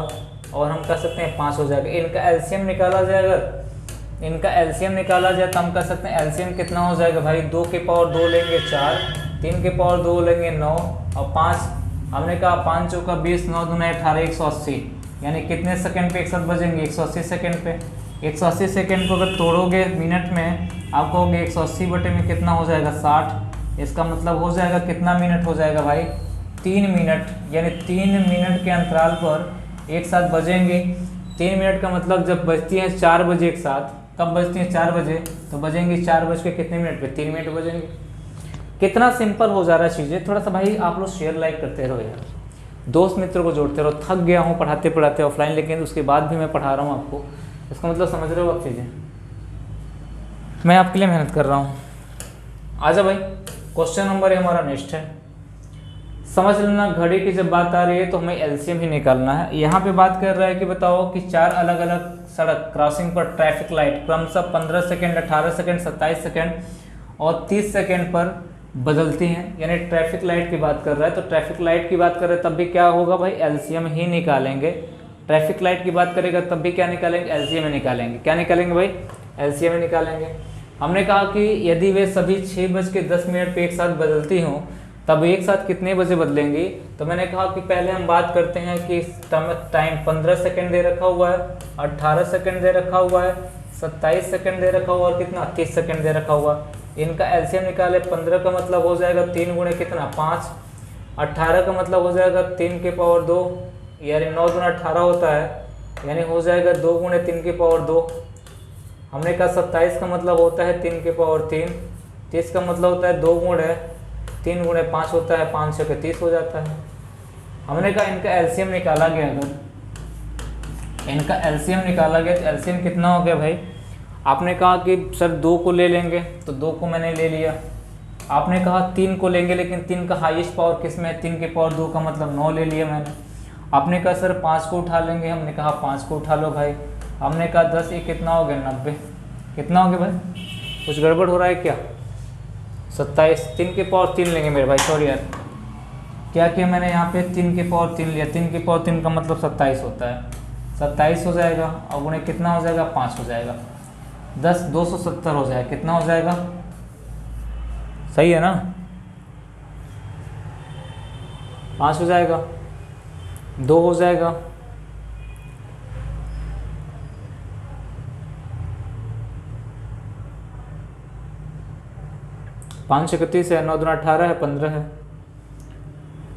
और हम कह सकते हैं 5 हो जाएगा। इनका एलसीएम निकाला जाएगा, इनका एलसीएम निकाला जाए तो हम कह सकते हैं एलसीएम कितना हो जाएगा भाई? 2 के पावर 2 लेंगे 4, 3 के पावर 2 लेंगे 9, और 5, हमने कहा 5 चौका 20, 9 दूना 18, 180। यानी कितने सेकंड पे एक साथ बजेंगे? 180 सेकंड पे। 180 सेकंड को अगर तोड़ोगे मिनट में, आप कहोगे 180 बटे में कितना हो जाएगा? 60। इसका मतलब हो जाएगा कितना मिनट हो जाएगा भाई? 3 मिनट। यानी 3 मिनट के अंतराल पर एक साथ बजेंगे। 3 मिनट का मतलब जब बजती हैं 4 बजे एक साथ, कब बजती हैं? 4 बजे, तो बजेंगे 4 बज के कितने मिनट पे? 3 मिनट बजेंगे। कितना सिंपल हो जा रहा है चीज़ें। थोड़ा सा भाई आप लोग शेयर लाइक करते रहो यार, दोस्त मित्रों को जोड़ते रहो। थक गया हूँ पढ़ाते पढ़ाते ऑफलाइन, लेकिन उसके बाद भी मैं पढ़ा रहा हूँ आपको। इसका मतलब समझ रहे हो आप चीज़ें, मैं आपके लिए मेहनत कर रहा हूँ। आजा भाई, क्वेश्चन नंबर हमारा नेक्स्ट है। समझ लेना, घड़ी की जब बात आ रही है तो हमें एलसीएम ही निकालना है। यहाँ पे बात कर रहा है कि बताओ कि 4 अलग अलग सड़क क्रॉसिंग पर ट्रैफिक लाइट क्रमशः 15 सेकेंड, 18 सेकेंड, 27 सेकेंड और 30 सेकेंड पर बदलती हैं। यानी ट्रैफिक लाइट की बात कर रहा है, तो ट्रैफिक लाइट की बात कर रहे हैं तब भी क्या होगा भाई? एलसीएम ही निकालेंगे। ट्रैफिक लाइट की बात करेगा तब भी क्या निकालेंगे? एलसीएम ही निकालेंगे। क्या निकालेंगे भाई? एलसीएम ही निकालेंगे। हमने कहा कि यदि वे सभी 6:10 पे एक साथ बदलती हों तब एक साथ कितने बजे बदलेंगी? तो मैंने कहा कि पहले हम बात करते हैं कि टाइम 15 सेकेंड दे रखा हुआ है, 18 सेकेंड दे रखा हुआ है, 27 सेकेंड दे रखा हुआ और कितना? 30 सेकेंड दे रखा हुआ। इनका एलसीएम निकाले। 15 का मतलब हो जाएगा 3 गुणे कितना? 5। 18 का मतलब हो जाएगा 3 के पावर 2, यानी 9 दूना 18 होता है, यानी हो जाएगा 2 गुणे 3 के पावर 2। हमने कहा 27 का मतलब होता है 3 के पावर 3, 30 का मतलब होता है 2 गुणे 3 गुणे 5 होता है, 5 से 30 हो जाता है। हमने कहा इनका एलसीएम निकाला गया, अगर इनका एलसीएम निकाला गया तो एलसीएम कितना हो गया भाई? आपने कहा कि सर 2 को ले लेंगे, तो 2 को मैंने ले लिया। आपने कहा 3 को लेंगे, लेकिन 3 का हाईएस्ट पावर किस में है? 3 के पावर 2 का मतलब 9 ले लिया मैंने। आपने कहा सर 5 को उठा लेंगे, हमने कहा 5 को उठा लो भाई। हमने कहा 10 ये कितना हो गया? 90। कितना हो गया भाई? कुछ गड़बड़ हो रहा है क्या? 27। 3 के पावर 3 लेंगे मेरे भाई, सॉरी यार, क्या किया मैंने यहाँ पे? 3 के पावर 3 लिया। 3 के पावर 3 का मतलब 27 होता है। 27 हो जाएगा और गुणे कितना हो जाएगा 5 हो जाएगा, 10 270 हो जाएगा, कितना हो जाएगा, सही है ना, 5 हो जाएगा, 2 हो जाएगा, 5 31 है, 9 दूना 18 है, 15 है,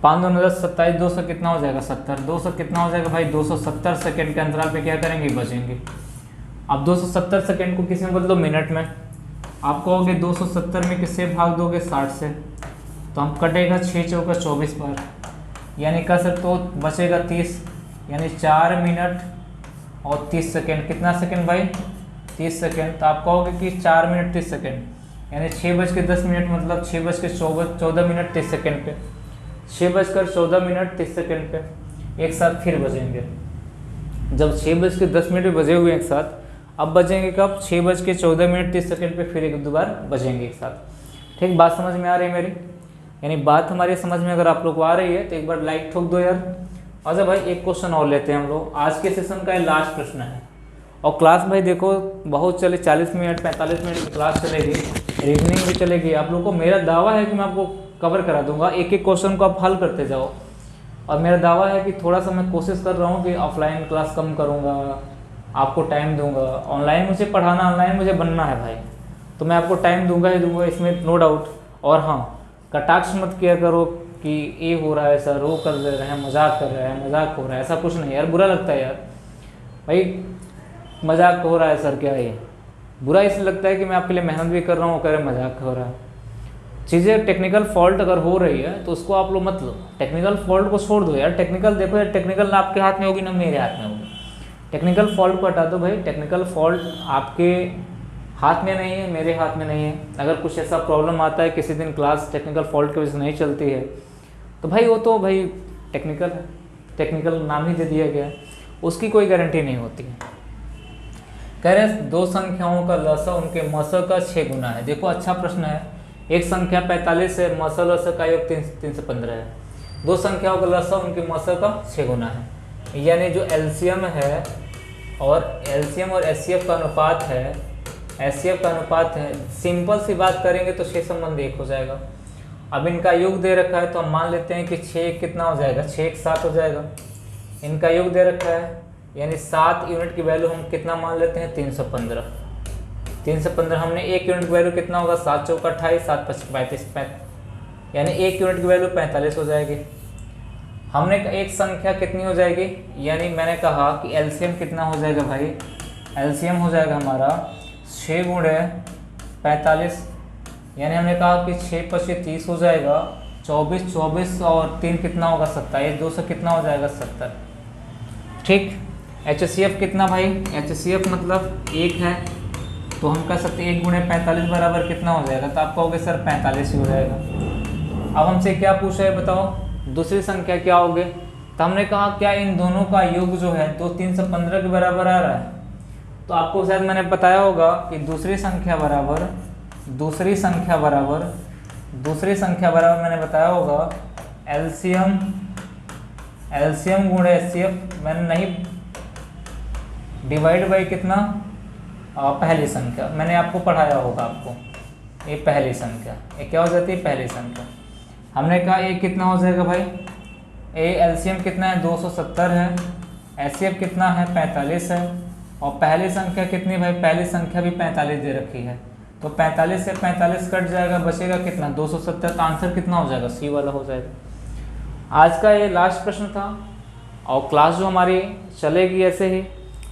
5 दूना 10 27, 200 कितना हो जाएगा 70, 200 कितना हो जाएगा भाई 270 सेकेंड के अंतराल पे क्या करेंगे बचेंगे। अब 270 सेकेंड को किसी में बदलो मिनट में, आप कहोगे 270 में किससे भाग दोगे 60 से, तो हम कटेगा 6 चौका 24 बार, यानी कह सकते हो बचेगा 30, यानी 4 मिनट और 30 सेकेंड, कितना सेकेंड भाई 30 सेकेंड। तो आप कहोगे कि 4 मिनट 30 सेकेंड, यानी 6:10 मतलब 6:14 मिनट 30 सेकेंड पे, 6:14 मिनट 30 सेकेंड पे एक साथ फिर बजेंगे। जब 6:10 बजे हुए एक साथ, अब बजेंगे कब 6:14 मिनट 30 सेकेंड पे फिर एक दो बार बजेंगे एक साथ। ठीक, बात समझ में आ रही है मेरी, यानी बात हमारी समझ में अगर आप लोग को आ रही है तो एक बार लाइक ठोक दो यार। अच्छा भाई एक क्वेश्चन और लेते हैं हम लोग, आज के सेशन का लास्ट प्रश्न है और क्लास भाई देखो बहुत चले 40 मिनट 45 मिनट की क्लास चलेगी, रीजनिंग भी चलेगी। आप लोग को मेरा दावा है कि मैं आपको कवर करा दूंगा, एक एक क्वेश्चन को आप हल करते जाओ, और मेरा दावा है कि थोड़ा सा मैं कोशिश कर रहा हूँ कि ऑफलाइन क्लास कम करूँगा, आपको टाइम दूंगा। ऑनलाइन मुझे पढ़ाना, ऑनलाइन मुझे बनना है भाई, तो मैं आपको टाइम दूंगा ही दूंगा, इसमें नो डाउट। और हाँ, कटाक्ष मत किया करो कि ये हो रहा है सर, वो कर रहे हैं, मजाक कर रहे हैं, मजाक हो रहा है, ऐसा कुछ नहीं यार, बुरा लगता है यार भाई, मजाक हो रहा है सर क्या ये, बुरा इसलिए लगता है कि मैं आपके लिए मेहनत भी कर रहा हूँ, कह रहे मजाक हो रहा है। चीज़ें टेक्निकल फॉल्ट अगर हो रही है तो उसको आप लोग मत लो, टेक्निकल फॉल्ट को छोड़ दो यार। टेक्निकल देखो यार, टेक्निकल ना आपके हाथ में होगी ना मेरे हाथ में होगी, टेक्निकल फॉल्ट को हटा दो भाई। टेक्निकल फॉल्ट आपके हाथ में नहीं है, मेरे हाथ में नहीं है। अगर कुछ ऐसा प्रॉब्लम आता है, किसी दिन क्लास टेक्निकल फॉल्ट की वजह से नहीं चलती है, तो भाई वो तो भाई टेक्निकल है, टेक्निकल नाम ही दे दिया गया है, उसकी कोई गारंटी नहीं होती है। कह रहे हैं दो संख्याओं का लसा उनके मसा का 6 गुना है। देखो अच्छा प्रश्न है, एक संख्या 45 है, मसा लसा का योग 315 है, दो संख्याओं का लसा उनके मसा का 6 गुना है, यानी जो एलसीएम है और एलसीएम और एचसीएफ का अनुपात है, एचसीएफ का अनुपात है, सिंपल सी बात करेंगे तो 6 संबंध 1 हो जाएगा। अब इनका योग दे रखा है तो हम मान लेते हैं कि 6 कितना हो जाएगा, 6 1 7 हो जाएगा। इनका योग दे रखा है यानी 7 यूनिट की वैल्यू हम कितना मान लेते हैं 315। 315 हमने 1 यूनिट की वैल्यू कितना होगा 7 चौका 28, 7 5 35, यानी 1 यूनिट की वैल्यू 45 हो जाएगी। हमने एक संख्या कितनी हो जाएगी, यानी मैंने कहा कि एलसीएम कितना हो जाएगा भाई, एलसीएम हो जाएगा हमारा 6 गुणे 45, यानी हमने कहा कि 6 × 30 हो जाएगा 24, 24 और 3 कितना होगा 27, 200 कितना हो जाएगा 70। ठीक, एचसीएफ कितना भाई, एचसीएफ मतलब 1 है, तो हम कह सकते हैं 1 गुणे 45 बराबर कितना हो जाएगा, तो आप कहोगे सर 45 ही हो जाएगा। अब हमसे क्या पूछा है बताओ, दूसरी संख्या क्या होगी, तो हमने कहा क्या इन दोनों का योग जो है तो 315 के बराबर आ रहा है, तो आपको शायद मैंने बताया होगा कि दूसरी संख्या बराबर मैंने बताया होगा एलसीएम गुणे एचसीएफ, मैंने नहीं डिवाइड बाई कितना पहली संख्या, मैंने आपको पढ़ाया होगा आपको, ये पहली संख्या, ये क्या हो जाती है पहली संख्या। हमने कहा ये कितना हो जाएगा भाई, ये एलसीएम कितना है 270 है, एचसीएफ कितना है 45 है, और पहली संख्या कितनी भाई, पहली संख्या भी 45 दे रखी है, तो 45 से 45 कट जाएगा, बचेगा कितना 270, तो आंसर कितना हो जाएगा सी वाला हो जाएगा। आज का ये लास्ट प्रश्न था और क्लास जो हमारी चलेगी ऐसे ही,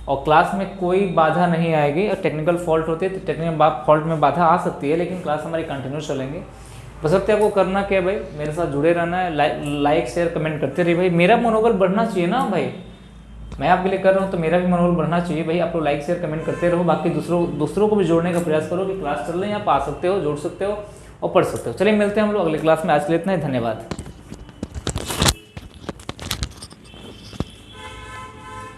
और क्लास में कोई बाधा नहीं आएगी। और टेक्निकल फॉल्ट होती है तो टेक्निकल फॉल्ट में बाधा आ सकती है, लेकिन क्लास हमारी कंटिन्यू चलेंगे। बस आपको करना क्या है भाई, मेरे साथ जुड़े रहना है, लाइक शेयर कमेंट करते रहिए भाई, मेरा मनोबल बढ़ना चाहिए ना भाई, मैं आपके लिए कर रहा हूँ तो मेरा भी मनोबल बढ़ना चाहिए भाई। आप लोग लाइक शेयर कमेंट करते रहो, बाकी दूसरों को भी जोड़ने का प्रयास करो कि क्लास चल रही है, आप आ सकते हो, जोड़ सकते हो और पढ़ सकते हो। चलिए मिलते हैं हम लोग अगले क्लास में, आज के लिए इतना ही, धन्यवाद।